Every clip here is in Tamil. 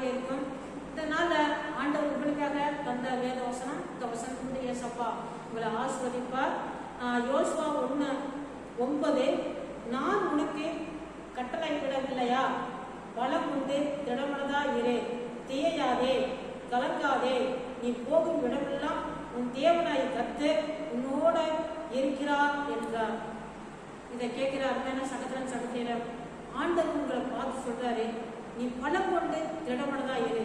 ஆறுதலாக இருக்கும். இந்த நாள்ல ஆண்டவர் உங்களுக்காக தந்த வேத வசனம், இந்த வசனத்தினுடைய ஏசப்பா உங்களை ஆசீர்வதிப்பார். யோசுவா 1:9, நான் உனக்கு கட்டளையிடவில்லையா, பலம் கொண்டு திடமனதா இரு, தேயாதே, கலங்காதே, நீ போகும் இடமெல்லாம் உன் தேவனாய் கர்த்தர் உன்னோட இருக்கிறார் என்றார். இதை கேட்கிற அருமையான சகோதரன் சகோதரியிடம் ஆண்டவர் உங்களை பார்த்து சொல்றாரு, நீ பலம் கொண்டு திடமனதா இரு,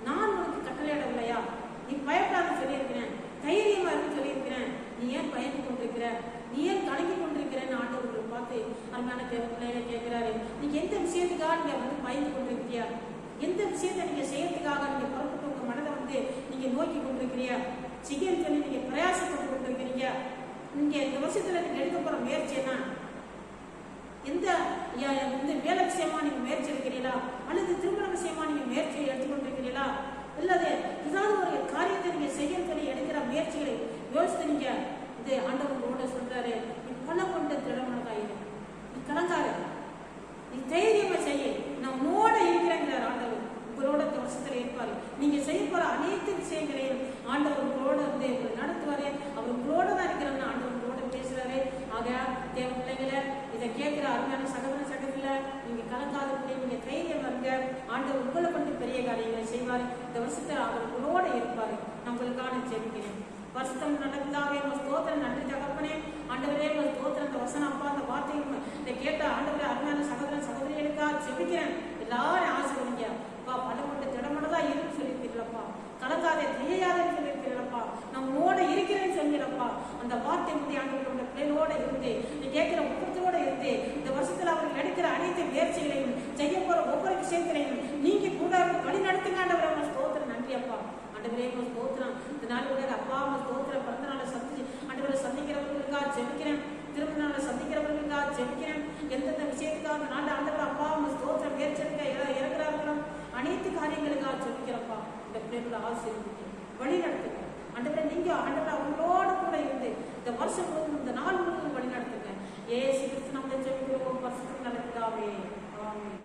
நான் உனக்கு கட்டளையிடவில்லையா, நீ பயப்படாத சொல்லியிருக்கிறேன், தைரியமா இருக்கு சொல்லியிருக்கிறேன், நீ ஏன் பயந்து கொண்டிருக்கிற, நீ ஏன் கலங்கி கொண்டிருக்கிறேன்னு ஆண்டவர் உங்களை பார்த்து அருமையான பிள்ளைகளை கேட்கிறாரு. நீங்க எந்த விஷயத்துக்காக நீங்க பயந்து கொண்டிருக்கிறியா, எந்த விஷயத்தை நீங்க செய்யறதுக்காக நீங்க புறப்பட்டு உங்க மனதை நீங்க நோக்கி கொண்டிருக்கிறீங்க, செய்யன்னு சொல்லி நீங்க பிரயாசப்பட்டு கொண்டிருக்கிறீங்க. நீங்க இந்த வருஷத்துல நீங்க எடுக்க போற முயற்சி என்ன, எந்த வேலை விஷயமா நீங்க முயற்சி எடுக்கிறீங்களா, அல்லது திருமண விஷயமா நீங்க முயற்சியை எடுத்துக்கொண்டிருக்கிறீங்களா, இல்லது ஏதாவது ஒரு காரியத்தை நீங்க செய்யன்னு சொல்லி எடுக்கிற முயற்சிகளை யோசித்து நீங்க இது ஆண்டவர் உங்களோட சொல்றாரு, நீ பலம் கொண்டு திடமனதாயிரு, நீ கலங்காத, நீ தைரியமா செய்ய, நான் உன்னோட இருக்கிறேங்கிறார் ஆண்டவர். உங்களோட இந்த வருஷத்துல இருப்பாரு. நீங்க செய்ய போற அனைத்து விஷயங்களையும் ஆண்டவர் உங்களோட உங்களை நடத்துவாரு. அவர் உங்களோட தான் இருக்கிறாங்க, ஆண்டவர் உங்களோட பேசுறாரு. ஆக தேவ பிள்ளைகளை இதை கேட்கிற அருமையான சகோதர சகோதரில நீங்க கலங்காத பிள்ளை, நீங்க தைரியம் வருங்க, ஆண்டவர் உங்களை கொண்டு பெரிய காரியங்களை செய்வாரு. இந்த வருஷத்துல அவர் உங்களோட இருப்பாரு. நான் உங்களுக்கான ஜெபிக்கிறேன். வருஷம் நடந்தாவே உங்க ஸ்தோத்திரம், நன்றி தகப்பனே. ஆண்டவரே உங்க ஸ்தோத்திரம், இந்த வசனம் அப்பா அந்த வார்த்தையும் இதை கேட்ட ஆண்டவரே அருமையான சகோதரன் சகோதரிகளுக்காக ஜெபிக்கிறேன். எல்லாரும் ஆசீர்வதிங்க அப்பா, பலம் கொண்டு திடமனதா இருக்குன்னு சொல்லியிருக்கிறீங்களப்பா, கலங்காதே செய்யாதேன்னு சொல்லியிருக்கிறீங்களப்பா, நான் உன்னோட இருக்கிறேன்னு சொல்லிடுறப்பா. அந்த வார்த்தை முந்தைய ஆண்டவர்களோட பிள்ளைகளோட இருந்து நீ கேட்கிற ஒவ்வொருத்தரோட இருந்து இந்த வருஷத்துல அவர்கள் எடுக்கிற அனைத்து முயற்சிகளையும் செய்ய போற ஒவ்வொரு விஷயத்திலையும் நீங்க கூட வழி நடத்துங்க ஆண்டவரே. உங்க ஸ்தோத்திரம், நன்றி அப்பா. ஆண்டவரே உங்க ஸ்தோத்திரம், இந்த நாள் கூட அப்பா உங்க ஸ்தோத்திரம், பிறந்த நாளை ஆண்டவரை சந்திக்கிறவர்களுக்காக ஜெபிக்கிறேன், திருமண நாளை சந்திக்கிறவர்களுக்காக ஜெபிக்கிறேன். எந்தெந்த விஷயத்துக்காக நாள் ஆண்டவர் அப்பா உங்க ஸ்தோத்திரம் முயற்சி இறங்குறார்களோ அனைத்து காரியங்களுக்காக ஜெபிக்கிறப்பா. இந்த பிள்ளைகளோட ஆசீர்வதிக்க வழி நடத்துங்க ஆண்டவரே. நீங்க ஆண்டவரை அவங்களோட கூட இருந்து இந்த வருஷம் முழுவதும் இந்த நாள் முழுவதும் வழி நடத்துங்க. ஏசு கிறிஸ்து நம்ம ஜெபிக்கிறோம், வருஷத்துக்கு நடக்குதாவே. ஆமென்.